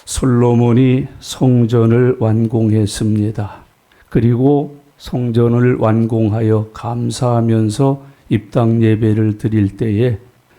솔로몬이 성전을 완공했습니다. 그리고 성전을 완공하여 감사하면서 입당 예배를 드릴 때에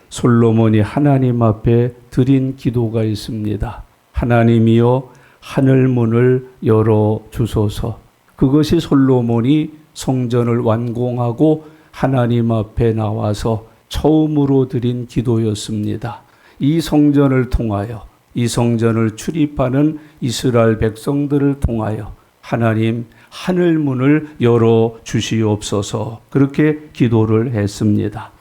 솔로몬이 하나님 앞에 드린 기도가 있습니다. 하나님이여 하늘 문을 열어 주소서. 그것이 솔로몬이 성전을 완공하고 하나님 앞에 나와서 처음으로 드린 기도였습니다. 이 성전을 통하여, 이 성전을 출입하는 이스라엘 백성들을 통하여 하나님 하늘 문을 열어 주시옵소서. 그렇게 기도를 했습니다.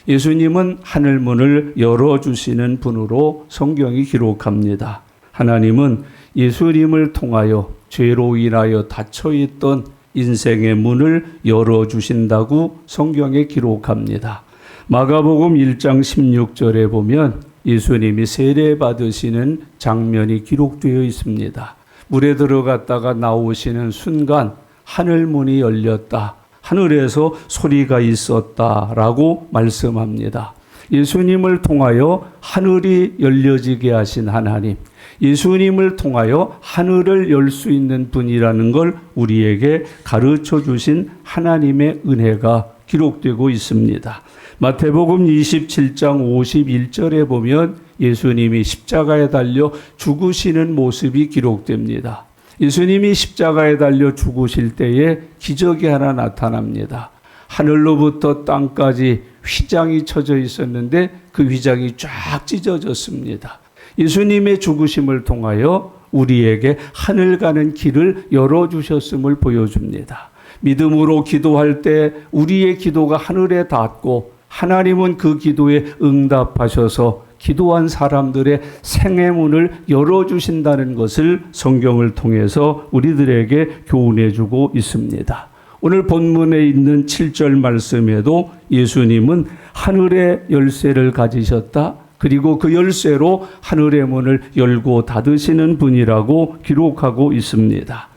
예수님은 하늘 문을 열어 주시는 분으로 성경이 기록합니다. 하나님은 예수님을 통하여 죄로 인하여 닫혀 있던 인생의 문을 열어 주신다고 성경에 기록합니다. 마가복음 1장 16절에 보면 예수님이 세례 받으시는 장면이 기록되어 있습니다. 물에 들어갔다가 나오시는 순간 하늘 문이 열렸다. 하늘에서 소리가 있었다라고 말씀합니다. 예수님을 통하여 하늘이 열려지게 하신 하나님, 예수님을 통하여 하늘을 열 수 있는 분이라는 걸 우리에게 가르쳐 주신 하나님의 은혜가 기록되고 있습니다. 마태복음 27장 51절에 보면 예수님이 십자가에 달려 죽으시는 모습이 기록됩니다. 예수님이 십자가에 달려 죽으실 때에 기적이 하나 나타납니다. 하늘로부터 땅까지 휘장이 쳐져 있었는데 그 휘장이 쫙 찢어졌습니다. 예수님의 죽으심을 통하여 우리에게 하늘 가는 길을 열어주셨음을 보여줍니다. 믿음으로 기도할 때 우리의 기도가 하늘에 닿고 하나님은 그 기도에 응답하셔서 기도한 사람들의 생의 문을 열어주신다는 것을 성경을 통해서 우리들에게 교훈해 주고 있습니다. 오늘 본문에 있는 7절 말씀에도 예수님은 하늘의 열쇠를 가지셨다. 그리고 그 열쇠로 하늘의 문을 열고 닫으시는 분이라고 기록하고 있습니다.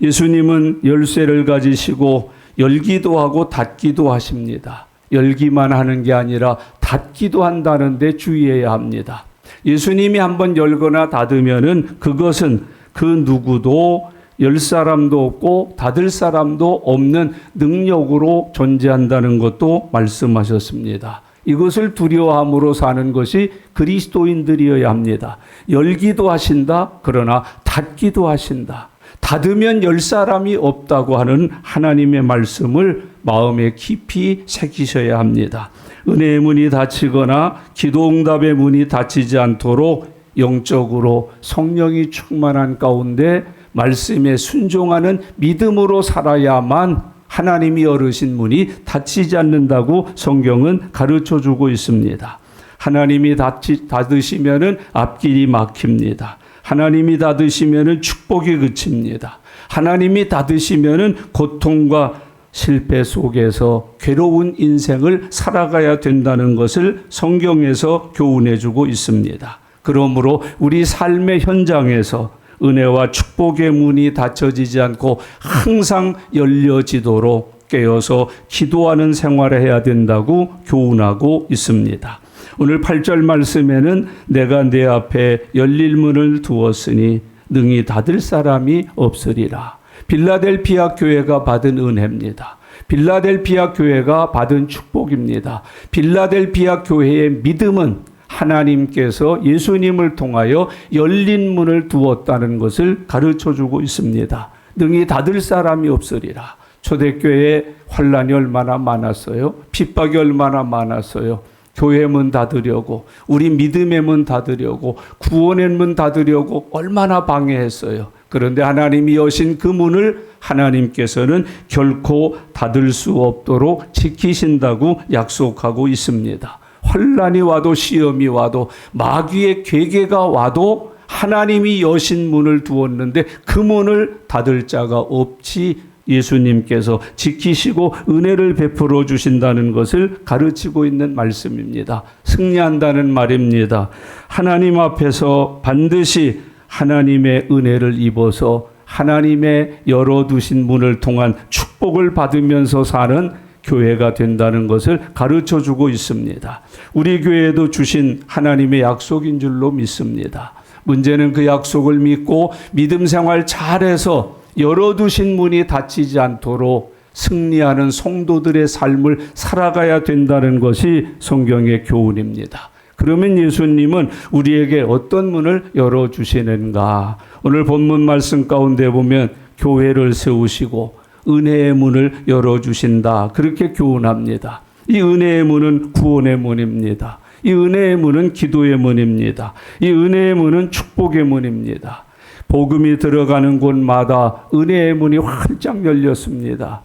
예수님은 열쇠를 가지시고 열기도 하고 닫기도 하십니다. 열기만 하는 게 아니라 닫기도 한다는 데 주의해야 합니다. 예수님이 한번 열거나 닫으면은 그것은 그 누구도 열 사람도 없고 닫을 사람도 없는 능력으로 존재한다는 것도 말씀하셨습니다. 이것을 두려워함으로 사는 것이 그리스도인들이어야 합니다. 열기도 하신다. 그러나 닫기도 하신다. 닫으면 열 사람이 없다고 하는 하나님의 말씀을 마음에 깊이 새기셔야 합니다. 은혜의 문이 닫히거나 기도응답의 문이 닫히지 않도록 영적으로 성령이 충만한 가운데 말씀에 순종하는 믿음으로 살아야만 하나님이 열으신 문이 닫히지 않는다고 성경은 가르쳐주고 있습니다. 하나님이 닫으시면은 앞길이 막힙니다. 하나님이 닫으시면은 축복이 그칩니다. 하나님이 닫으시면은 고통과 실패 속에서 괴로운 인생을 살아가야 된다는 것을 성경에서 교훈해주고 있습니다. 그러므로 우리 삶의 현장에서 은혜와 축복의 문이 닫혀지지 않고 항상 열려지도록 깨어서 기도하는 생활을 해야 된다고 교훈하고 있습니다. 오늘 8절 말씀에는 내가 내 앞에 열릴 문을 두었으니 능히 닫을 사람이 없으리라. 빌라델피아 교회가 받은 은혜입니다. 빌라델피아 교회가 받은 축복입니다. 빌라델피아 교회의 믿음은 하나님께서 예수님을 통하여 열린 문을 두었다는 것을 가르쳐주고 있습니다. 능히 닫을 사람이 없으리라. 초대교회에 환난이 얼마나 많았어요. 핍박이 얼마나 많았어요. 교회 문 닫으려고, 우리 믿음의 문 닫으려고, 구원의 문 닫으려고 얼마나 방해했어요. 그런데 하나님이 여신 그 문을 하나님께서는 결코 닫을 수 없도록 지키신다고 약속하고 있습니다. 환난이 와도 시험이 와도 마귀의 괴계가 와도 하나님이 여신 문을 두었는데 그 문을 닫을 자가 없이 예수님께서 지키시고 은혜를 베풀어 주신다는 것을 가르치고 있는 말씀입니다. 승리한다는 말입니다. 하나님 앞에서 반드시 하나님의 은혜를 입어서 하나님의 열어두신 문을 통한 축복을 받으면서 사는 교회가 된다는 것을 가르쳐주고 있습니다. 우리 교회에도 주신 하나님의 약속인 줄로 믿습니다. 문제는 그 약속을 믿고 믿음 생활 잘해서 열어두신 문이 닫히지 않도록 승리하는 성도들의 삶을 살아가야 된다는 것이 성경의 교훈입니다. 그러면 예수님은 우리에게 어떤 문을 열어주시는가? 오늘 본문 말씀 가운데 보면 교회를 세우시고 은혜의 문을 열어주신다. 그렇게 교훈합니다. 이 은혜의 문은 구원의 문입니다. 이 은혜의 문은 기도의 문입니다. 이 은혜의 문은 축복의 문입니다. 복음이 들어가는 곳마다 은혜의 문이 활짝 열렸습니다.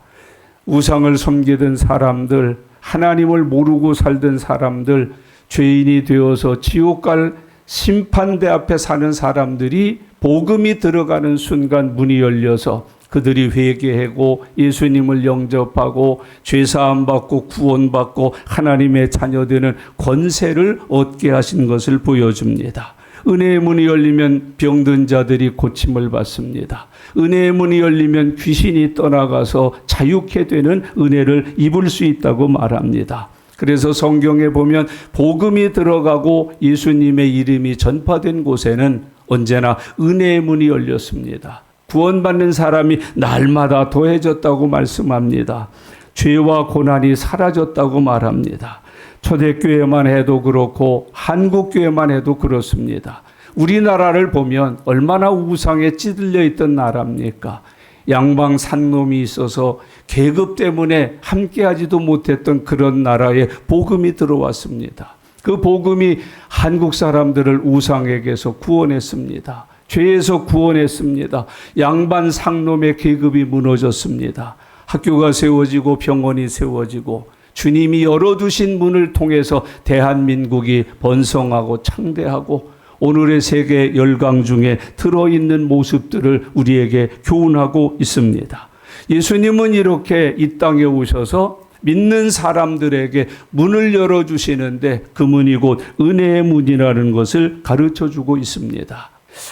우상을 섬기던 사람들, 하나님을 모르고 살던 사람들, 죄인이 되어서 지옥 갈 심판대 앞에 사는 사람들이 복음이 들어가는 순간 문이 열려서 그들이 회개하고 예수님을 영접하고 죄사함 받고 구원받고 하나님의 자녀되는 권세를 얻게 하신 것을 보여줍니다. 은혜의 문이 열리면 병든 자들이 고침을 받습니다. 은혜의 문이 열리면 귀신이 떠나가서 자유케 되는 은혜를 입을 수 있다고 말합니다. 그래서 성경에 보면 복음이 들어가고 예수님의 이름이 전파된 곳에는 언제나 은혜의 문이 열렸습니다. 구원받는 사람이 날마다 더해졌다고 말씀합니다. 죄와 고난이 사라졌다고 말합니다. 초대교회만 해도 그렇고 한국교회만 해도 그렇습니다. 우리나라를 보면 얼마나 우상에 찌들려 있던 나라입니까? 양방 산놈이 있어서 계급 때문에 함께하지도 못했던 그런 나라에 복음이 들어왔습니다. 그 복음이 한국 사람들을 우상에게서 구원했습니다. 죄에서 구원했습니다. 양반 상놈의 계급이 무너졌습니다. 학교가 세워지고 병원이 세워지고 주님이 열어두신 문을 통해서 대한민국이 번성하고 창대하고 오늘의 세계 열강 중에 들어있는 모습들을 우리에게 교훈하고 있습니다. 예수님은 이렇게 이 땅에 오셔서 믿는 사람들에게 문을 열어주시는데 그 문이 곧 은혜의 문이라는 것을 가르쳐주고 있습니다.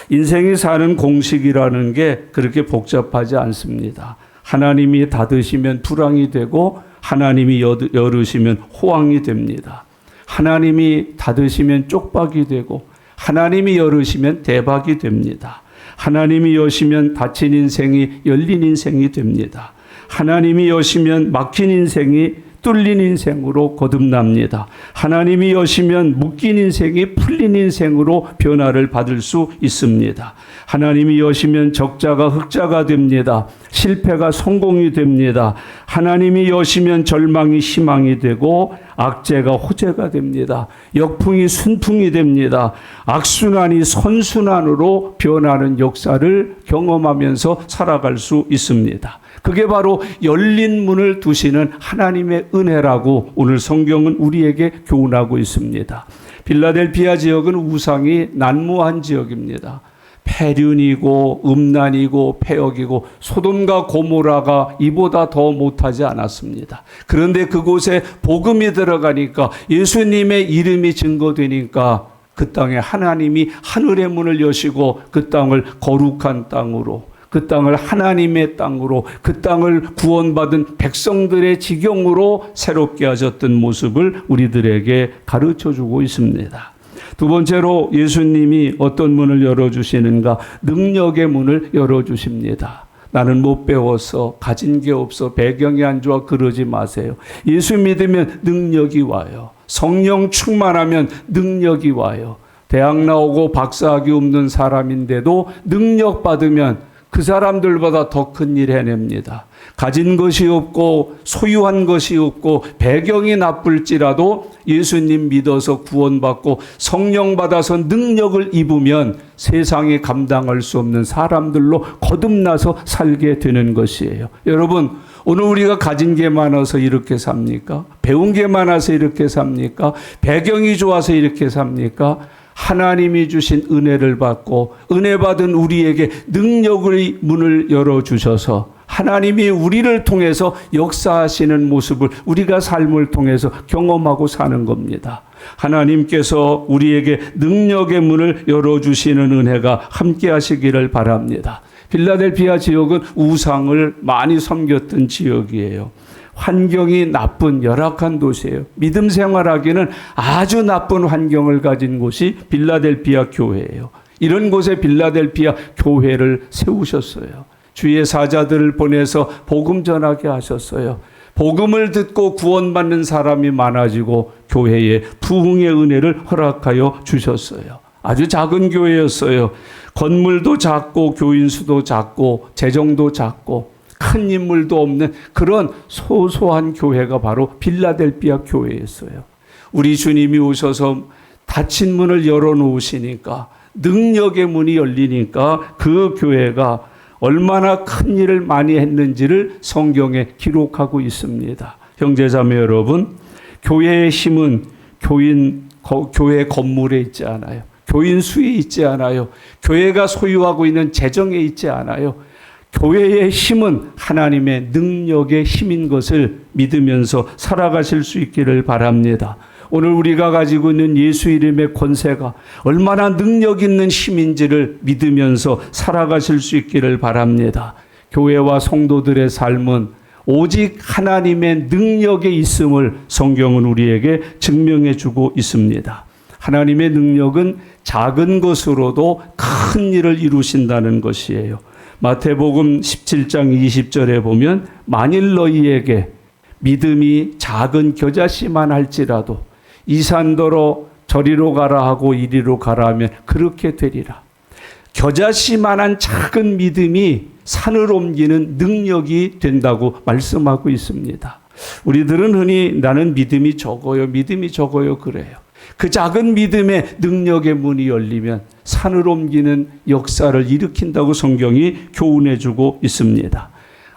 인생이 사는 공식이라는 게 그렇게 복잡하지 않습니다. 하나님이 닫으시면 불황이 되고 하나님이 열으시면 호황이 됩니다. 하나님이 닫으시면 쪽박이 되고 하나님이 열으시면 대박이 됩니다. 하나님이 여시면 닫힌 인생이 열린 인생이 됩니다. 하나님이 여시면 막힌 인생이 뚫린 인생으로 거듭납니다. 하나님이 여시면 묶인 인생이 풀린 인생으로 변화를 받을 수 있습니다. 하나님이 여시면 적자가 흑자가 됩니다. 실패가 성공이 됩니다. 하나님이 여시면 절망이 희망이 되고 악재가 호재가 됩니다. 역풍이 순풍이 됩니다. 악순환이 선순환으로 변하는 역사를 경험하면서 살아갈 수 있습니다. 그게 바로 열린 문을 두시는 하나님의 은혜라고 오늘 성경은 우리에게 교훈하고 있습니다. 빌라델피아 지역은 우상이 난무한 지역입니다. 폐륜이고 음란이고 폐역이고 소돔과 고모라가 이보다 더 못하지 않았습니다. 그런데 그곳에 복음이 들어가니까 예수님의 이름이 증거되니까 그 땅에 하나님이 하늘의 문을 여시고 그 땅을 거룩한 땅으로 그 땅을 하나님의 땅으로 그 땅을 구원받은 백성들의 지경으로 새롭게 하셨던 모습을 우리들에게 가르쳐주고 있습니다. 두 번째로 예수님이 어떤 문을 열어주시는가? 능력의 문을 열어주십니다. 나는 못 배워서 가진 게 없어 배경이 안 좋아 그러지 마세요. 예수 믿으면 능력이 와요. 성령 충만하면 능력이 와요. 대학 나오고 박사학위 없는 사람인데도 능력 받으면 그 사람들보다 더 큰 일 해냅니다. 가진 것이 없고 소유한 것이 없고 배경이 나쁠지라도 예수님 믿어서 구원받고 성령 받아서 능력을 입으면 세상에 감당할 수 없는 사람들로 거듭나서 살게 되는 것이에요. 여러분, 오늘 우리가 가진 게 많아서 이렇게 삽니까? 배운 게 많아서 이렇게 삽니까? 배경이 좋아서 이렇게 삽니까? 하나님이 주신 은혜를 받고 은혜 받은 우리에게 능력의 문을 열어주셔서 하나님이 우리를 통해서 역사하시는 모습을 우리가 삶을 통해서 경험하고 사는 겁니다. 하나님께서 우리에게 능력의 문을 열어주시는 은혜가 함께 하시기를 바랍니다. 빌라델피아 지역은 우상을 많이 섬겼던 지역이에요. 환경이 나쁜 열악한 도시예요. 믿음 생활하기는 아주 나쁜 환경을 가진 곳이 빌라델피아 교회예요. 이런 곳에 빌라델피아 교회를 세우셨어요. 주의 사자들을 보내서 복음 전하게 하셨어요. 복음을 듣고 구원받는 사람이 많아지고 교회에 부흥의 은혜를 허락하여 주셨어요. 아주 작은 교회였어요. 건물도 작고 교인 수도 작고 재정도 작고 큰 인물도 없는 그런 소소한 교회가 바로 빌라델피아 교회였어요. 우리 주님이 오셔서 닫힌 문을 열어놓으시니까, 능력의 문이 열리니까 그 교회가 얼마나 큰 일을 많이 했는지를 성경에 기록하고 있습니다. 형제자매 여러분, 교회의 힘은 교회 건물에 있지 않아요. 교인 수에 있지 않아요. 교회가 소유하고 있는 재정에 있지 않아요. 교회의 힘은 하나님의 능력의 힘인 것을 믿으면서 살아가실 수 있기를 바랍니다. 오늘 우리가 가지고 있는 예수 이름의 권세가 얼마나 능력 있는 힘인지를 믿으면서 살아가실 수 있기를 바랍니다. 교회와 성도들의 삶은 오직 하나님의 능력에 있음을 성경은 우리에게 증명해 주고 있습니다. 하나님의 능력은 작은 것으로도 큰 일을 이루신다는 것이에요. 마태복음 17장 20절에 보면 만일 너희에게 믿음이 작은 겨자씨만 할지라도 이 산더러 저리로 가라 하고 이리로 가라 하면 그렇게 되리라. 겨자씨만한 작은 믿음이 산을 옮기는 능력이 된다고 말씀하고 있습니다. 우리들은 흔히 나는 믿음이 적어요 그래요. 그 작은 믿음의 능력의 문이 열리면 산을 옮기는 역사를 일으킨다고 성경이 교훈해주고 있습니다.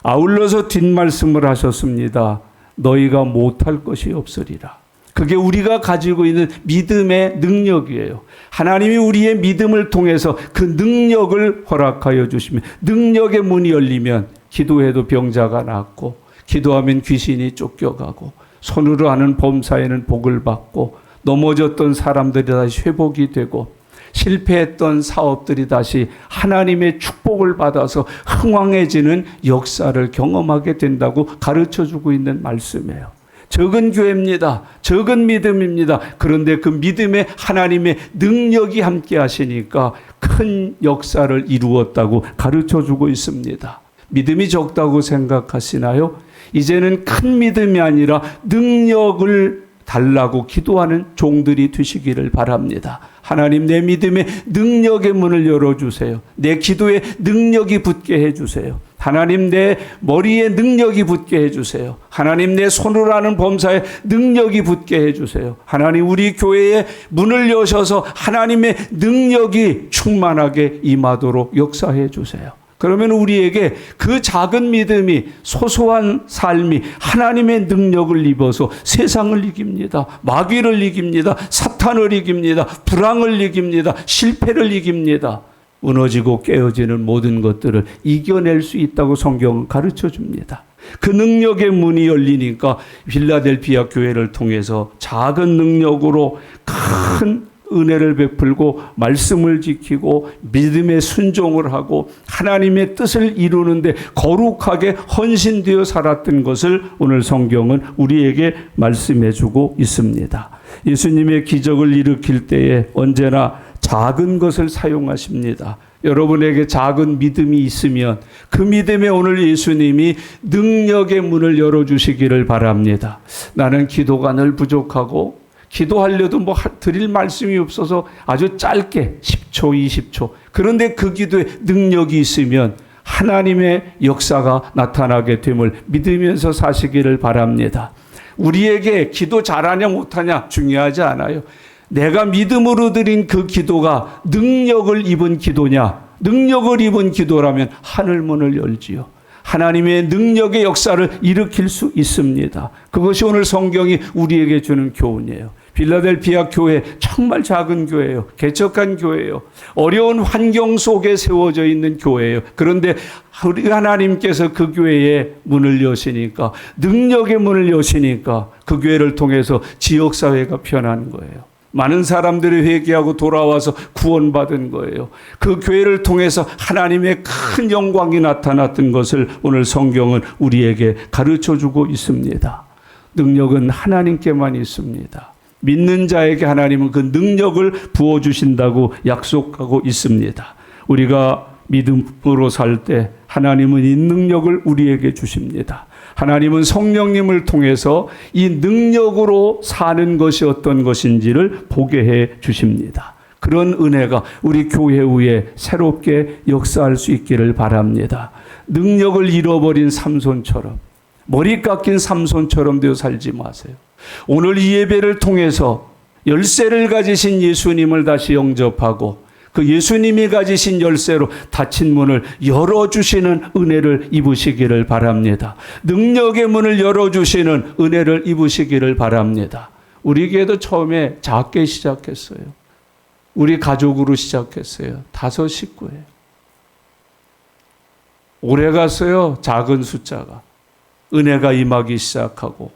아울러서 뒷말씀을 하셨습니다. 너희가 못할 것이 없으리라. 그게 우리가 가지고 있는 믿음의 능력이에요. 하나님이 우리의 믿음을 통해서 그 능력을 허락하여 주시면, 능력의 문이 열리면 기도해도 병자가 낫고, 기도하면 귀신이 쫓겨가고, 손으로 하는 범사에는 복을 받고, 넘어졌던 사람들이 다시 회복이 되고, 실패했던 사업들이 다시 하나님의 축복을 받아서 흥왕해지는 역사를 경험하게 된다고 가르쳐주고 있는 말씀이에요. 적은 교회입니다. 적은 믿음입니다. 그런데 그 믿음에 하나님의 능력이 함께 하시니까 큰 역사를 이루었다고 가르쳐주고 있습니다. 믿음이 적다고 생각하시나요? 이제는 큰 믿음이 아니라 능력을 달라고 기도하는 종들이 되시기를 바랍니다. 하나님, 내 믿음의 능력의 문을 열어주세요. 내 기도에 능력이 붙게 해주세요. 하나님, 내 머리에 능력이 붙게 해주세요. 하나님, 내 손으로 하는 범사에 능력이 붙게 해주세요. 하나님, 우리 교회에 문을 여셔서 하나님의 능력이 충만하게 임하도록 역사해 주세요. 그러면 우리에게 그 작은 믿음이, 소소한 삶이 하나님의 능력을 입어서 세상을 이깁니다. 마귀를 이깁니다. 사탄을 이깁니다. 불황을 이깁니다. 실패를 이깁니다. 무너지고 깨어지는 모든 것들을 이겨낼 수 있다고 성경은 가르쳐 줍니다. 그 능력의 문이 열리니까 빌라델피아 교회를 통해서 작은 능력으로 큰 은혜를 베풀고 말씀을 지키고 믿음의 순종을 하고 하나님의 뜻을 이루는데 거룩하게 헌신되어 살았던 것을 오늘 성경은 우리에게 말씀해 주고 있습니다. 예수님의 기적을 일으킬 때에 언제나 작은 것을 사용하십니다. 여러분에게 작은 믿음이 있으면 그 믿음에 오늘 예수님이 능력의 문을 열어주시기를 바랍니다. 나는 기도가 늘 부족하고 기도하려도 드릴 말씀이 없어서 아주 짧게 10초, 20초. 그런데 그 기도에 능력이 있으면 하나님의 역사가 나타나게 됨을 믿으면서 사시기를 바랍니다. 우리에게 기도 잘하냐 못하냐 중요하지 않아요. 내가 믿음으로 드린 그 기도가 능력을 입은 기도냐, 능력을 입은 기도라면 하늘문을 열지요. 하나님의 능력의 역사를 일으킬 수 있습니다. 그것이 오늘 성경이 우리에게 주는 교훈이에요. 빌라델피아 교회 정말 작은 교회예요. 개척한 교회예요. 어려운 환경 속에 세워져 있는 교회예요. 그런데 우리 하나님께서 그 교회에 문을 여시니까, 능력의 문을 여시니까 그 교회를 통해서 지역사회가 변하는 거예요. 많은 사람들이 회개하고 돌아와서 구원받은 거예요. 그 교회를 통해서 하나님의 큰 영광이 나타났던 것을 오늘 성경은 우리에게 가르쳐주고 있습니다. 능력은 하나님께만 있습니다. 믿는 자에게 하나님은 그 능력을 부어주신다고 약속하고 있습니다. 우리가 믿음으로 살 때 하나님은 이 능력을 우리에게 주십니다. 하나님은 성령님을 통해서 이 능력으로 사는 것이 어떤 것인지를 보게 해 주십니다. 그런 은혜가 우리 교회 위에 새롭게 역사할 수 있기를 바랍니다. 능력을 잃어버린 삼손처럼, 머리 깎인 삼손처럼 되어 살지 마세요. 오늘 이 예배를 통해서 열쇠를 가지신 예수님을 다시 영접하고 그 예수님이 가지신 열쇠로 닫힌 문을 열어주시는 은혜를 입으시기를 바랍니다. 능력의 문을 열어주시는 은혜를 입으시기를 바랍니다. 우리 교회도 처음에 작게 시작했어요. 우리 가족으로 시작했어요. 5 식구예요. 오래 갔어요. 작은 숫자가. 은혜가 임하기 시작하고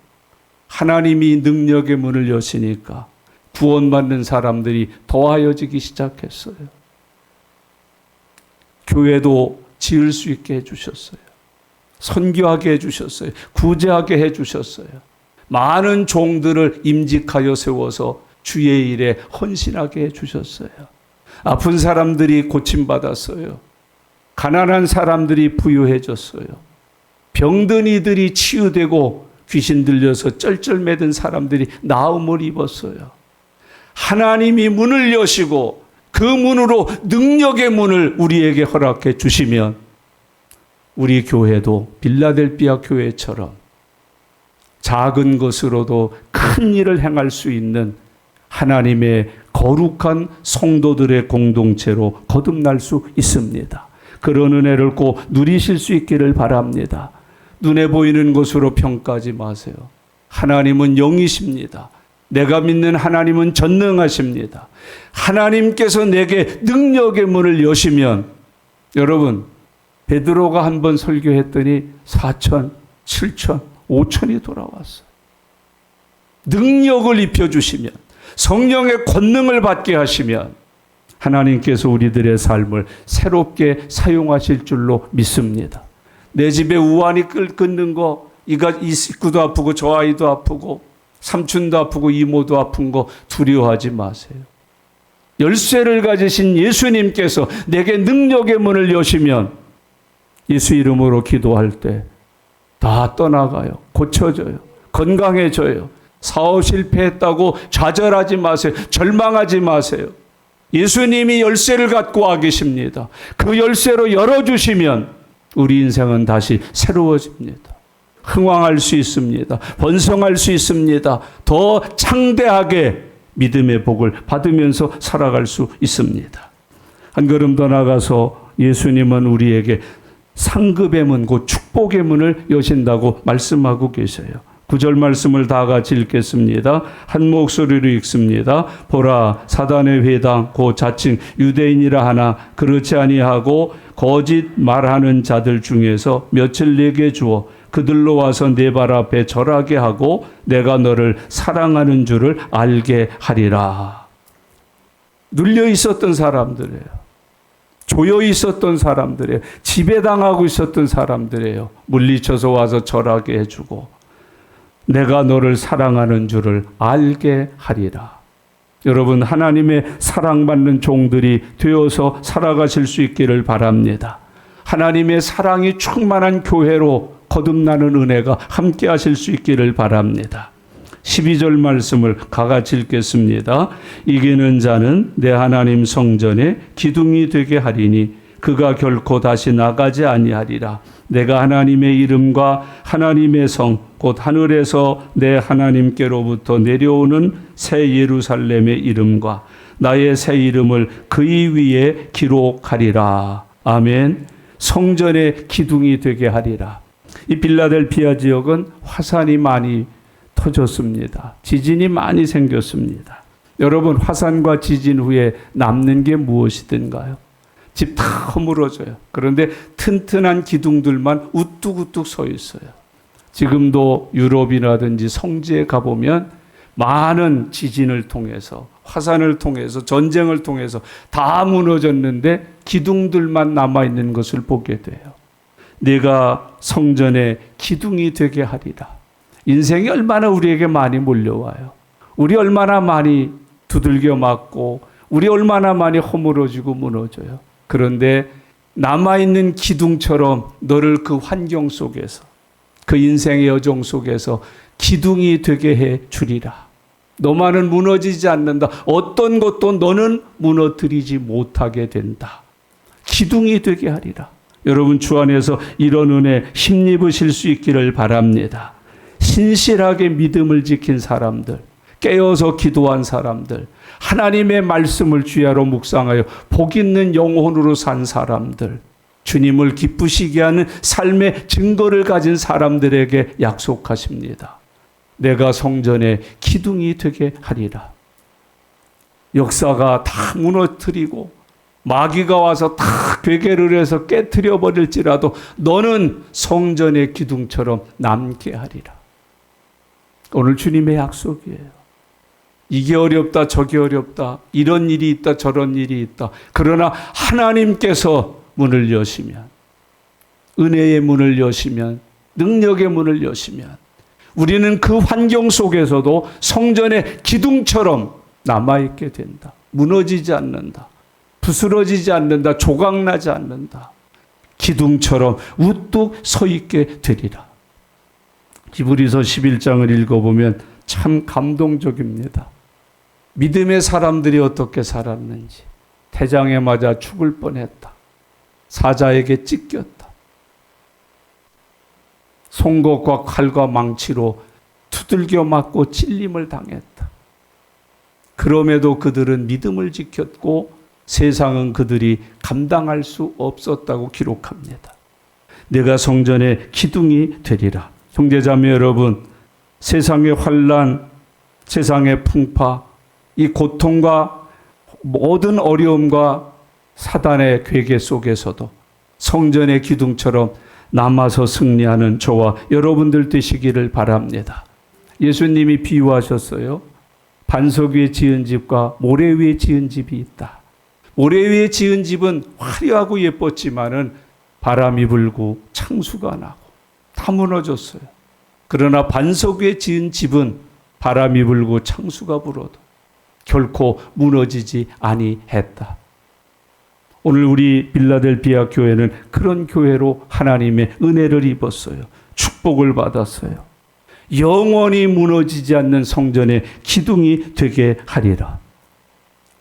하나님이 능력의 문을 여시니까 구원받는 사람들이 더하여지기 시작했어요. 교회도 지을 수 있게 해주셨어요. 선교하게 해주셨어요. 구제하게 해주셨어요. 많은 종들을 임직하여 세워서 주의 일에 헌신하게 해주셨어요. 아픈 사람들이 고침받았어요. 가난한 사람들이 부유해졌어요. 병든 이들이 치유되고 귀신 들려서 쩔쩔매든 사람들이 나음을 입었어요. 하나님이 문을 여시고 그 문으로 능력의 문을 우리에게 허락해 주시면 우리 교회도 빌라델비아 교회처럼 작은 것으로도 큰 일을 행할 수 있는 하나님의 거룩한 성도들의 공동체로 거듭날 수 있습니다. 그런 은혜를 꼭 누리실 수 있기를 바랍니다. 눈에 보이는 것으로 평가하지 마세요. 하나님은 영이십니다. 내가 믿는 하나님은 전능하십니다. 하나님께서 내게 능력의 문을 여시면, 여러분, 베드로가 한 번 설교했더니 4천, 7천, 5천이 돌아왔어요. 능력을 입혀주시면, 성령의 권능을 받게 하시면 하나님께서 우리들의 삶을 새롭게 사용하실 줄로 믿습니다. 내 집에 우환이 끓는 거, 이 식구도 아프고 저 아이도 아프고 삼촌도 아프고 이모도 아픈 거 두려워하지 마세요. 열쇠를 가지신 예수님께서 내게 능력의 문을 여시면 예수 이름으로 기도할 때 다 떠나가요. 고쳐져요. 건강해져요. 사업 실패했다고 좌절하지 마세요. 절망하지 마세요. 예수님이 열쇠를 갖고 와 계십니다. 그 열쇠로 열어주시면 우리 인생은 다시 새로워집니다. 흥왕할 수 있습니다. 번성할 수 있습니다. 더 창대하게 믿음의 복을 받으면서 살아갈 수 있습니다. 한 걸음 더 나가서 예수님은 우리에게 상급의 문, 곧 축복의 문을 여신다고 말씀하고 계셔요. 9절 말씀을 다 같이 읽겠습니다. 한 목소리로 읽습니다. 보라, 사단의 회당 곧 자칭 유대인이라 하나 그렇지 아니하고 거짓 말하는 자들 중에서 며칠 내게 주어 그들로 와서 내 발 앞에 절하게 하고 내가 너를 사랑하는 줄을 알게 하리라. 눌려 있었던 사람들이에요. 조여 있었던 사람들이에요. 지배당하고 있었던 사람들이에요. 물리쳐서 와서 절하게 해주고 내가 너를 사랑하는 줄을 알게 하리라. 여러분, 하나님의 사랑받는 종들이 되어서 살아가실 수 있기를 바랍니다. 하나님의 사랑이 충만한 교회로 거듭나는 은혜가 함께 하실 수 있기를 바랍니다. 12절 말씀을 같이 읽겠습니다. 이기는 자는 내 하나님 성전에 기둥이 되게 하리니 그가 결코 다시 나가지 아니하리라. 내가 하나님의 이름과 하나님의 성 곧 하늘에서 내 하나님께로부터 내려오는 새 예루살렘의 이름과 나의 새 이름을 그의 위에 기록하리라. 아멘. 성전의 기둥이 되게 하리라. 이 빌라델피아 지역은 화산이 많이 터졌습니다. 지진이 많이 생겼습니다. 여러분, 화산과 지진 후에 남는 게 무엇이든가요? 집 다 허물어져요. 그런데 튼튼한 기둥들만 우뚝우뚝 서 있어요. 지금도 유럽이라든지 성지에 가보면 많은 지진을 통해서, 화산을 통해서, 전쟁을 통해서 다 무너졌는데 기둥들만 남아있는 것을 보게 돼요. 내가 성전의 기둥이 되게 하리라. 인생이 얼마나 우리에게 많이 몰려와요. 우리 얼마나 많이 두들겨 맞고 우리 얼마나 많이 허물어지고 무너져요. 그런데 남아있는 기둥처럼 너를 그 환경 속에서 그 인생의 여정 속에서 기둥이 되게 해 주리라. 너만은 무너지지 않는다. 어떤 것도 너는 무너뜨리지 못하게 된다. 기둥이 되게 하리라. 여러분 주 안에서 이런 은혜 힘입으실 수 있기를 바랍니다. 신실하게 믿음을 지킨 사람들, 깨어서 기도한 사람들, 하나님의 말씀을 주야로 묵상하여 복 있는 영혼으로 산 사람들, 주님을 기쁘시게 하는 삶의 증거를 가진 사람들에게 약속하십니다. 내가 성전의 기둥이 되게 하리라. 역사가 다 무너뜨리고 마귀가 와서 다 괴계를 해서 깨트려 버릴지라도 너는 성전의 기둥처럼 남게 하리라. 오늘 주님의 약속이에요. 이게 어렵다 저게 어렵다 이런 일이 있다 저런 일이 있다. 그러나 하나님께서 문을 여시면, 은혜의 문을 여시면, 능력의 문을 여시면 우리는 그 환경 속에서도 성전의 기둥처럼 남아있게 된다. 무너지지 않는다. 부스러지지 않는다. 조각나지 않는다. 기둥처럼 우뚝 서 있게 되리라. 히브리서 11장을 읽어보면 참 감동적입니다. 믿음의 사람들이 어떻게 살았는지. 태장에 맞아 죽을 뻔했다. 사자에게 찢겼다. 송곳과 칼과 망치로 두들겨 맞고 찔림을 당했다. 그럼에도 그들은 믿음을 지켰고 세상은 그들이 감당할 수 없었다고 기록합니다. 내가 성전의 기둥이 되리라. 형제자매 여러분, 세상의 환난, 세상의 풍파, 이 고통과 모든 어려움과 사단의 괴계 속에서도 성전의 기둥처럼 남아서 승리하는 저와 여러분들 되시기를 바랍니다. 예수님이 비유하셨어요. 반석 위에 지은 집과 모래 위에 지은 집이 있다. 모래 위에 지은 집은 화려하고 예뻤지만은 바람이 불고 창수가 나고 다 무너졌어요. 그러나 반석 위에 지은 집은 바람이 불고 창수가 불어도 결코 무너지지 아니했다. 오늘 우리 빌라델비아 교회는 그런 교회로 하나님의 은혜를 입었어요. 축복을 받았어요. 영원히 무너지지 않는 성전의 기둥이 되게 하리라.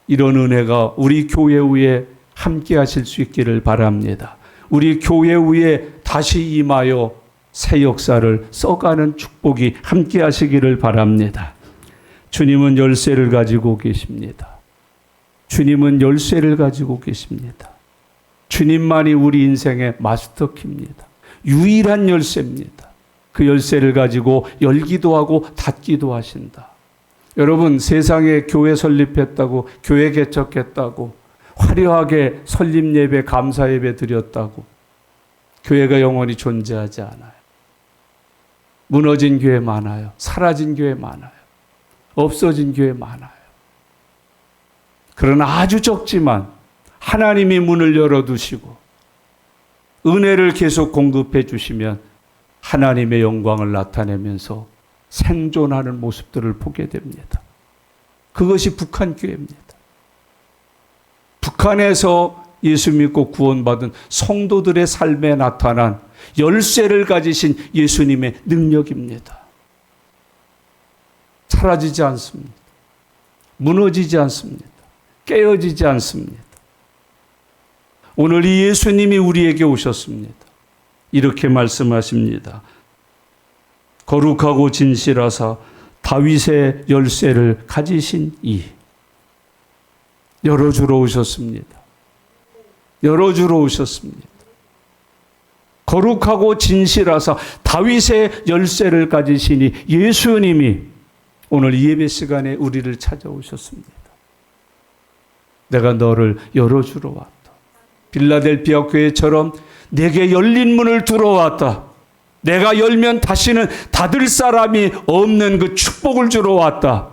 이런 은혜가 우리 교회 위에 함께 하실 수 있기를 바랍니다. 우리 교회 위에 다시 임하여 새 역사를 써가는 축복이 함께 하시기를 바랍니다. 주님은 열쇠를 가지고 계십니다. 주님은 열쇠를 가지고 계십니다. 주님만이 우리 인생의 마스터키입니다. 유일한 열쇠입니다. 그 열쇠를 가지고 열기도 하고 닫기도 하신다. 여러분, 세상에 교회 설립했다고, 교회 개척했다고, 화려하게 설립 예배, 감사 예배 드렸다고 교회가 영원히 존재하지 않아요. 무너진 교회 많아요. 사라진 교회 많아요. 없어진 교회 많아요. 그러나 아주 적지만 하나님이 문을 열어두시고 은혜를 계속 공급해 주시면 하나님의 영광을 나타내면서 생존하는 모습들을 보게 됩니다. 그것이 북한 교회입니다. 북한에서 예수 믿고 구원받은 성도들의 삶에 나타난 열쇠를 가지신 예수님의 능력입니다. 사라지지 않습니다. 무너지지 않습니다. 깨어지지 않습니다. 오늘 이 예수님이 우리에게 오셨습니다. 이렇게 말씀하십니다. 거룩하고 진실하사 다윗의 열쇠를 가지신 이. 열어주러 오셨습니다. 열어주러 오셨습니다. 거룩하고 진실하사 다윗의 열쇠를 가지신 이 예수님이 오늘 이 예배 시간에 우리를 찾아오셨습니다. 내가 너를 열어주러 왔다. 빌라델비아 교회처럼 내게 열린 문을 들어왔다. 내가 열면 다시는 닫을 사람이 없는 그 축복을 주러 왔다.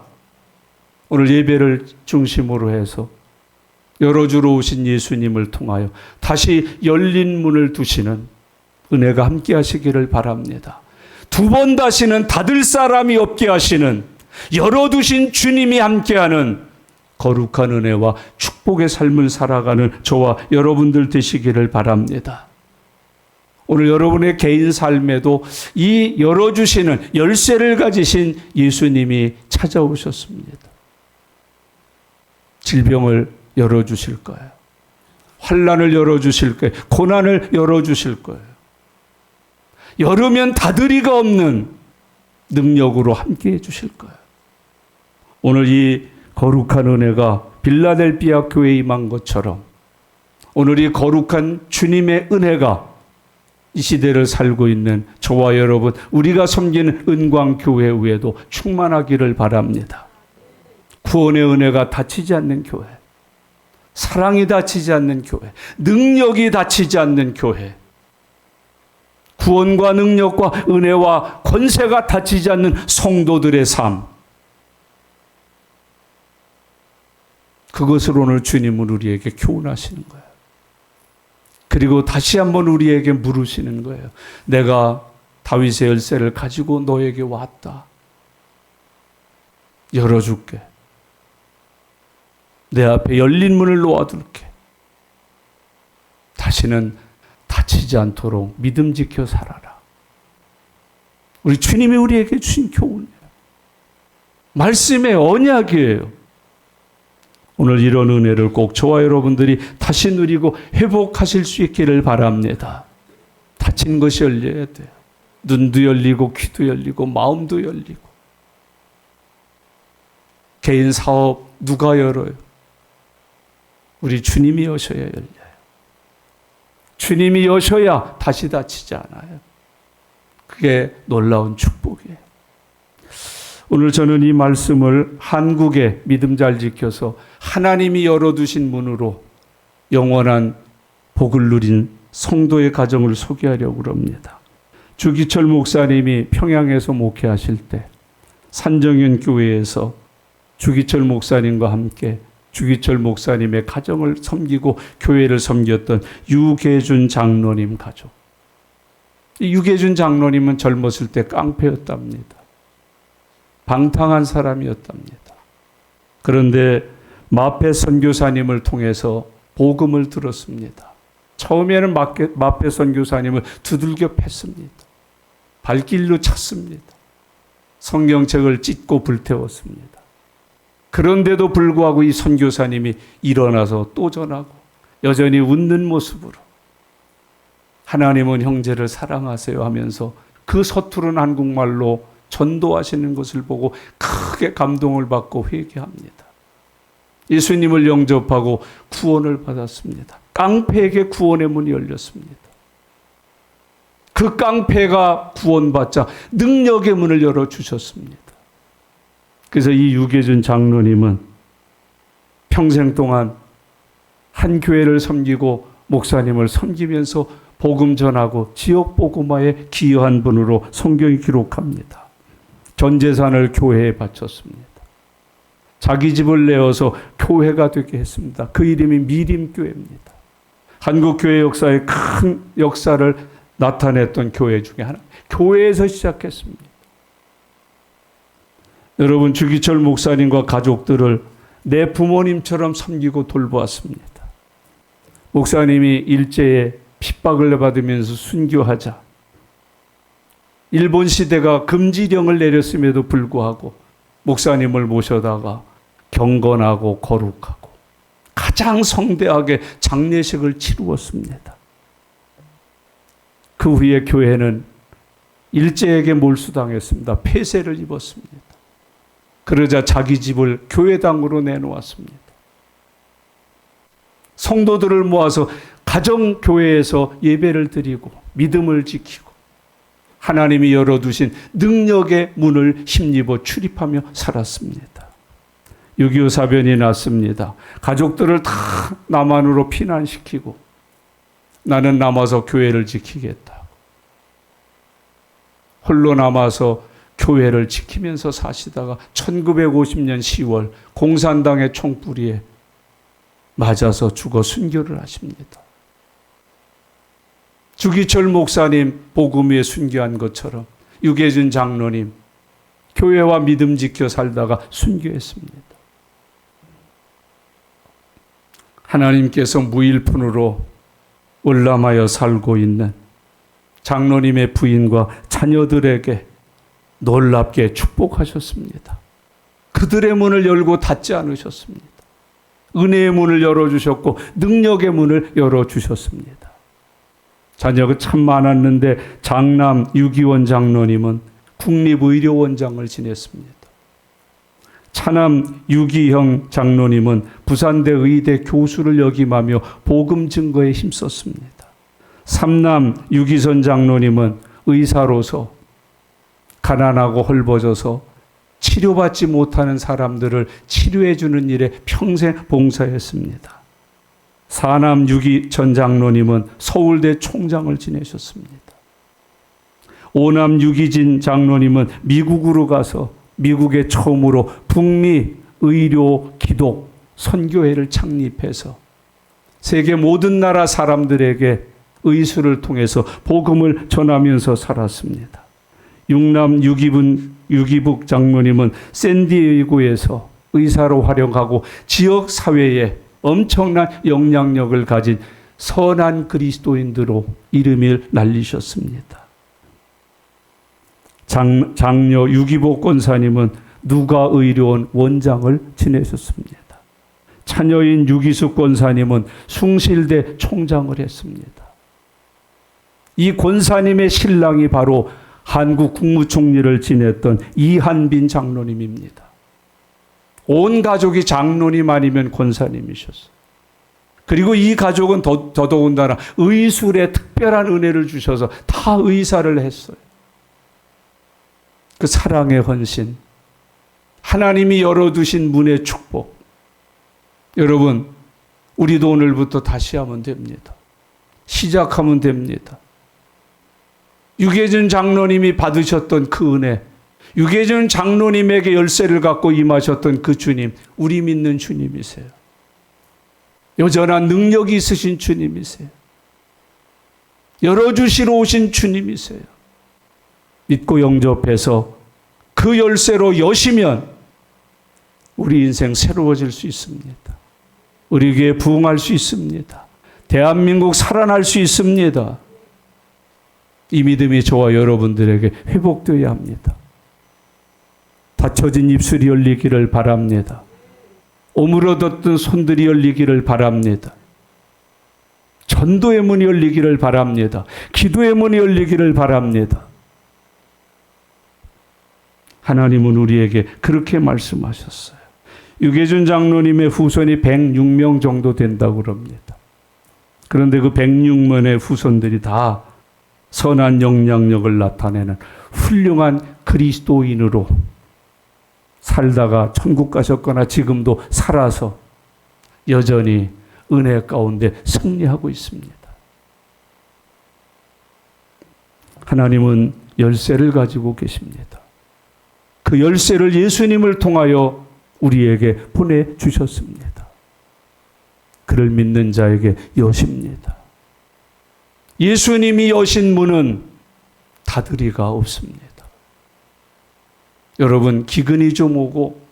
오늘 예배를 중심으로 해서 열어주러 오신 예수님을 통하여 다시 열린 문을 두시는 은혜가 함께 하시기를 바랍니다. 두 번 다시는 닫을 사람이 없게 하시는 열어두신 주님이 함께하는 거룩한 은혜와 축복의 삶을 살아가는 저와 여러분들 되시기를 바랍니다. 오늘 여러분의 개인 삶에도 이 열어주시는 열쇠를 가지신 예수님이 찾아오셨습니다. 질병을 열어주실 거예요. 환난을 열어주실 거예요. 고난을 열어주실 거예요. 열으면 닫으리가 없는 능력으로 함께해 주실 거예요. 오늘 이 거룩한 은혜가 빌라델비아 교회에 임한 것처럼 오늘 이 거룩한 주님의 은혜가 이 시대를 살고 있는 저와 여러분, 우리가 섬기는 은광교회 위에도 충만하기를 바랍니다. 구원의 은혜가 닫히지 않는 교회, 사랑이 닫히지 않는 교회, 능력이 닫히지 않는 교회, 구원과 능력과 은혜와 권세가 닫히지 않는 성도들의 삶, 그것을 오늘 주님은 우리에게 교훈하시는 거예요. 그리고 다시 한번 우리에게 물으시는 거예요. 내가 다윗의 열쇠를 가지고 너에게 왔다. 열어줄게. 내 앞에 열린 문을 놓아둘게. 다시는 다치지 않도록 믿음 지켜 살아라. 우리 주님이 우리에게 주신 교훈이에요. 말씀의 언약이에요. 오늘 이런 은혜를 꼭 저와 여러분들이 다시 누리고 회복하실 수 있기를 바랍니다. 다친 것이 열려야 돼요. 눈도 열리고 귀도 열리고 마음도 열리고. 개인 사업 누가 열어요? 우리 주님이 여셔야 열려요. 주님이 여셔야 다시 다치지 않아요. 그게 놀라운 축복이에요. 오늘 저는 이 말씀을 한국의 믿음 잘 지켜서 하나님이 열어두신 문으로 영원한 복을 누린 성도의 가정을 소개하려고 합니다. 주기철 목사님이 평양에서 목회하실 때 산정현 교회에서 주기철 목사님과 함께 주기철 목사님의 가정을 섬기고 교회를 섬겼던 유계준 장로님 가족. 유계준 장로님은 젊었을 때 깡패였답니다. 방탕한 사람이었답니다. 그런데 마페 선교사님을 통해서 복음을 들었습니다. 처음에는 마페 선교사님을 두들겨 팼습니다. 발길로 찼습니다. 성경책을 찢고 불태웠습니다. 그런데도 불구하고 이 선교사님이 일어나서 또 전하고 여전히 웃는 모습으로 하나님은 형제를 사랑하세요 하면서 그 서투른 한국말로 전도하시는 것을 보고 크게 감동을 받고 회개합니다. 예수님을 영접하고 구원을 받았습니다. 깡패에게 구원의 문이 열렸습니다. 그 깡패가 구원받자 능력의 문을 열어주셨습니다. 그래서 이 유계준 장로님은 평생 동안 한 교회를 섬기고 목사님을 섬기면서 복음 전하고 지역 복음화에 기여한 분으로 성경이 기록합니다. 전 재산을 교회에 바쳤습니다. 자기 집을 내어서 교회가 되게 했습니다. 그 이름이 미림교회입니다. 한국교회 역사에 큰 역사를 나타냈던 교회 중에 하나. 교회에서 시작했습니다. 여러분, 주기철 목사님과 가족들을 내 부모님처럼 섬기고 돌보았습니다. 목사님이 일제에 핍박을 받으면서 순교하자 일본 시대가 금지령을 내렸음에도 불구하고 목사님을 모셔다가 경건하고 거룩하고 가장 성대하게 장례식을 치루었습니다. 그 후에 교회는 일제에게 몰수당했습니다. 폐쇄를 입었습니다. 그러자 자기 집을 교회당으로 내놓았습니다. 성도들을 모아서 가정교회에서 예배를 드리고 믿음을 지키고 하나님이 열어두신 능력의 문을 힘입어 출입하며 살았습니다. 6.25 사변이 났습니다. 가족들을 다 남한으로 피난시키고 나는 남아서 교회를 지키겠다. 홀로 남아서 교회를 지키면서 사시다가 1950년 10월 공산당의 총뿌리에 맞아서 죽어 순교를 하십니다. 주기철 목사님 복음 위에 순교한 것처럼 유계준 장로님 교회와 믿음 지켜 살다가 순교했습니다. 하나님께서 무일푼으로 월남하여 살고 있는 장로님의 부인과 자녀들에게 놀랍게 축복하셨습니다. 그들의 문을 열고 닫지 않으셨습니다. 은혜의 문을 열어주셨고 능력의 문을 열어주셨습니다. 자녀가 참 많았는데 장남 유기원 장로님은 국립의료원장을 지냈습니다. 차남 유기형 장로님은 부산대 의대 교수를 역임하며 복음 증거에 힘썼습니다. 삼남 유기선 장로님은 의사로서 가난하고 헐벗어서 치료받지 못하는 사람들을 치료해 주는 일에 평생 봉사했습니다. 사남 유기전 장로님은 서울대 총장을 지내셨습니다. 오남 유기진 장로님은 미국으로 가서 미국에 처음으로 북미 의료 기독 선교회를 창립해서 세계 모든 나라 사람들에게 의술을 통해서 복음을 전하면서 살았습니다. 육남 유기북 장로님은 샌디에이고에서 의사로 활용하고 지역 사회에 엄청난 영향력을 가진 선한 그리스도인들로 이름을 날리셨습니다. 장녀 유기복 권사님은 누가의료원 원장을 지내셨습니다. 차녀인 유기숙 권사님은 숭실대 총장을 했습니다. 이 권사님의 신랑이 바로 한국 국무총리를 지냈던 이한빈 장로님입니다. 온 가족이 장로님 아니면 권사님이셨어요. 그리고 이 가족은 더더군다나 의술에 특별한 은혜를 주셔서 다 의사를 했어요. 그 사랑의 헌신, 하나님이 열어두신 문의 축복. 여러분, 우리도 오늘부터 다시 하면 됩니다. 시작하면 됩니다. 유계준 장로님이 받으셨던 그 은혜, 유계준 장로님에게 열쇠를 갖고 임하셨던 그 주님, 우리 믿는 주님이세요. 여전한 능력이 있으신 주님이세요. 열어주시러 오신 주님이세요. 믿고 영접해서 그 열쇠로 여시면 우리 인생 새로워질 수 있습니다. 우리 교회 부흥할 수 있습니다. 대한민국 살아날 수 있습니다. 이 믿음이 저와 여러분들에게 회복되어야 합니다. 닫혀진 입술이 열리기를 바랍니다. 오므러졌던 손들이 열리기를 바랍니다. 전도의 문이 열리기를 바랍니다. 기도의 문이 열리기를 바랍니다. 하나님은 우리에게 그렇게 말씀하셨어요. 유계준 장로님의 후손이 106명 정도 된다고 그럽니다. 그런데 그 106명의 후손들이 다 선한 영향력을 나타내는 훌륭한 그리스도인으로 살다가 천국 가셨거나 지금도 살아서 여전히 은혜 가운데 승리하고 있습니다. 하나님은 열쇠를 가지고 계십니다. 그 열쇠를 예수님을 통하여 우리에게 보내주셨습니다. 그를 믿는 자에게 여십니다. 예수님이 여신 문은 닫으리가 없습니다. 여러분, 기근이 좀 오고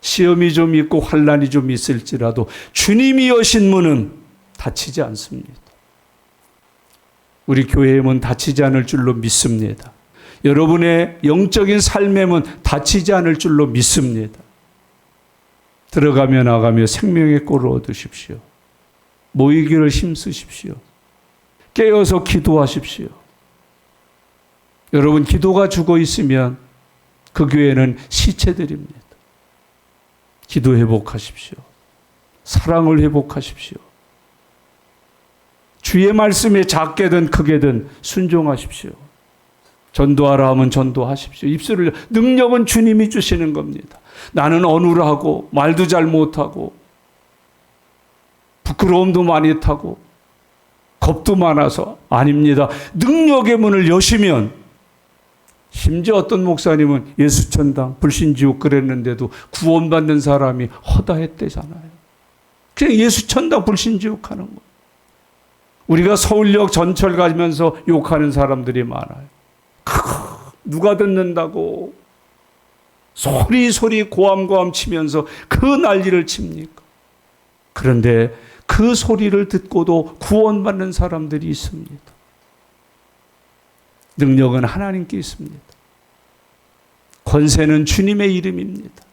시험이 좀 있고 환난이 좀 있을지라도 주님이 여신 문은 닫히지 않습니다. 우리 교회의 문 닫히지 않을 줄로 믿습니다. 여러분의 영적인 삶의 문 닫히지 않을 줄로 믿습니다. 들어가며 나가며 생명의 꼴을 얻으십시오. 모이기를 힘쓰십시오. 깨어서 기도하십시오. 여러분, 기도가 죽어 있으면 그 교회는 시체들입니다. 기도 회복하십시오. 사랑을 회복하십시오. 주의 말씀에 작게든 크게든 순종하십시오. 전도하라 하면 전도하십시오. 입술을, 능력은 주님이 주시는 겁니다. 나는 어눌하고 말도 잘 못하고 부끄러움도 많이 타고 겁도 많아서 아닙니다. 능력의 문을 여시면, 심지어 어떤 목사님은 예수천당 불신지옥 그랬는데도 구원받는 사람이 허다했대잖아요. 그냥 예수천당 불신지옥 하는 거예요. 우리가 서울역 전철 가면서 욕하는 사람들이 많아요. 누가 듣는다고, 소리소리 고함고함 치면서 그 난리를 칩니까? 그런데 그 소리를 듣고도 구원받는 사람들이 있습니다. 능력은 하나님께 있습니다. 권세는 주님의 이름입니다.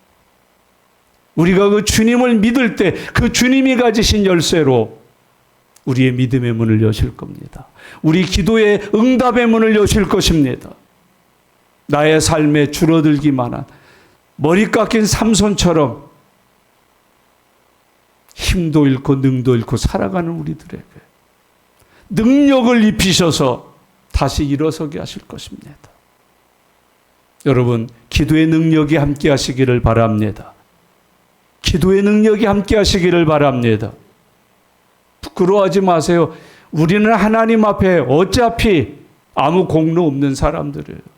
우리가 그 주님을 믿을 때 그 주님이 가지신 열쇠로 우리의 믿음의 문을 여실 겁니다. 우리 기도의 응답의 문을 여실 것입니다. 나의 삶에 줄어들기만 한 머리 깎인 삼손처럼 힘도 잃고 능도 잃고 살아가는 우리들에게 능력을 입히셔서 다시 일어서게 하실 것입니다. 여러분, 기도의 능력이 함께 하시기를 바랍니다. 기도의 능력이 함께 하시기를 바랍니다. 부끄러워하지 마세요. 우리는 하나님 앞에 어차피 아무 공로 없는 사람들이에요.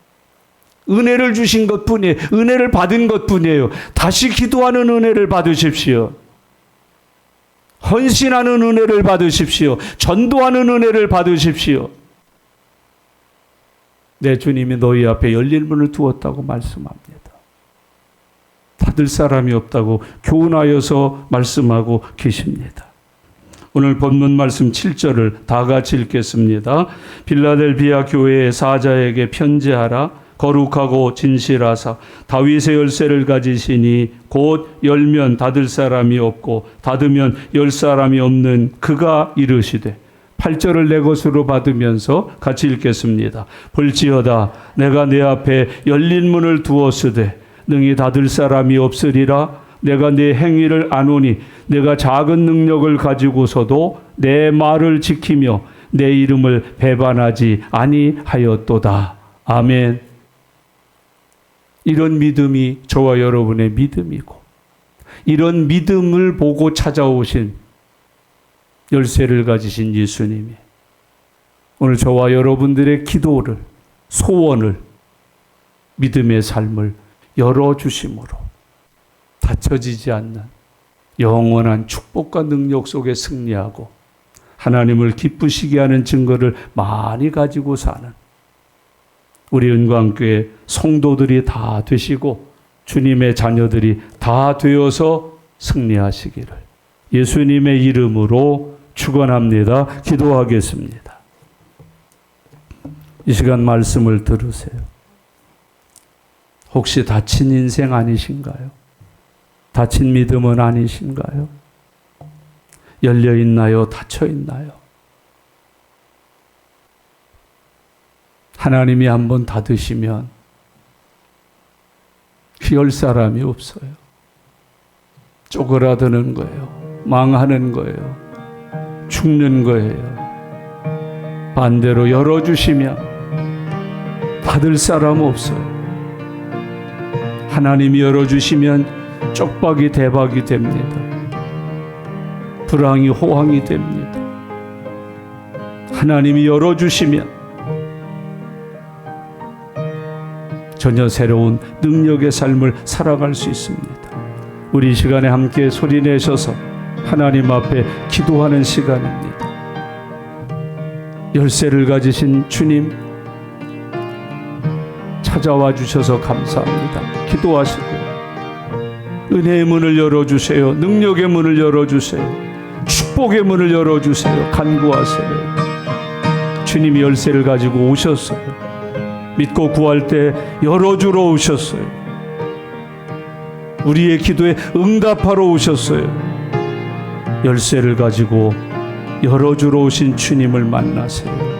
은혜를 주신 것뿐이에요. 은혜를 받은 것뿐이에요. 다시 기도하는 은혜를 받으십시오. 헌신하는 은혜를 받으십시오. 전도하는 은혜를 받으십시오. 내 주님이 너희 앞에 열린 문을 두었다고 말씀합니다. 닫을 사람이 없다고 교훈하여서 말씀하고 계십니다. 오늘 본문 말씀 7절을 다 같이 읽겠습니다. 빌라델비아 교회의 사자에게 편지하라. 거룩하고 진실하사 다윗의 열쇠를 가지시니 곧 열면 닫을 사람이 없고 닫으면 열 사람이 없는 그가 이르시되 8절을 내 것으로 받으면서 같이 읽겠습니다. 볼지어다 내가 내 앞에 열린 문을 두었으되 능히 닫을 사람이 없으리라. 내가 내 행위를 아노니 내가 작은 능력을 가지고서도 내 말을 지키며 내 이름을 배반하지 아니하였도다. 아멘. 이런 믿음이 저와 여러분의 믿음이고 이런 믿음을 보고 찾아오신 열쇠를 가지신 예수님이 오늘 저와 여러분들의 기도를, 소원을, 믿음의 삶을 열어주심으로 닫혀지지 않는 영원한 축복과 능력 속에 승리하고 하나님을 기쁘시게 하는 증거를 많이 가지고 사는 우리 은광교회 성도들이 다 되시고 주님의 자녀들이 다 되어서 승리하시기를 예수님의 이름으로 축원합니다. 기도하겠습니다. 이 시간 말씀을 들으세요. 혹시 다친 인생 아니신가요? 다친 믿음은 아니신가요? 열려 있나요? 닫혀 있나요? 하나님이 한번 닫으시면 열 사람이 없어요. 쪼그라드는 거예요. 망하는 거예요. 죽는 거예요. 반대로 열어주시면 닫을 사람 없어요. 하나님이 열어주시면 쪽박이 대박이 됩니다. 불황이 호황이 됩니다. 하나님이 열어주시면 전혀 새로운 능력의 삶을 살아갈 수 있습니다. 우리 이 시간에 함께 소리내셔서 하나님 앞에 기도하는 시간입니다. 열쇠를 가지신 주님 찾아와 주셔서 감사합니다. 기도하시고 은혜의 문을 열어주세요. 능력의 문을 열어주세요. 축복의 문을 열어주세요. 간구하세요. 주님이 열쇠를 가지고 오셨어요. 믿고 구할 때 열어주러 오셨어요. 우리의 기도에 응답하러 오셨어요. 열쇠를 가지고 열어주러 오신 주님을 만나세요.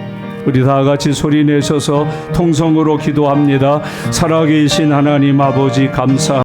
우리 다 같이 소리내셔서 통성으로 기도합니다. 살아계신 하나님 아버지 감사합니다.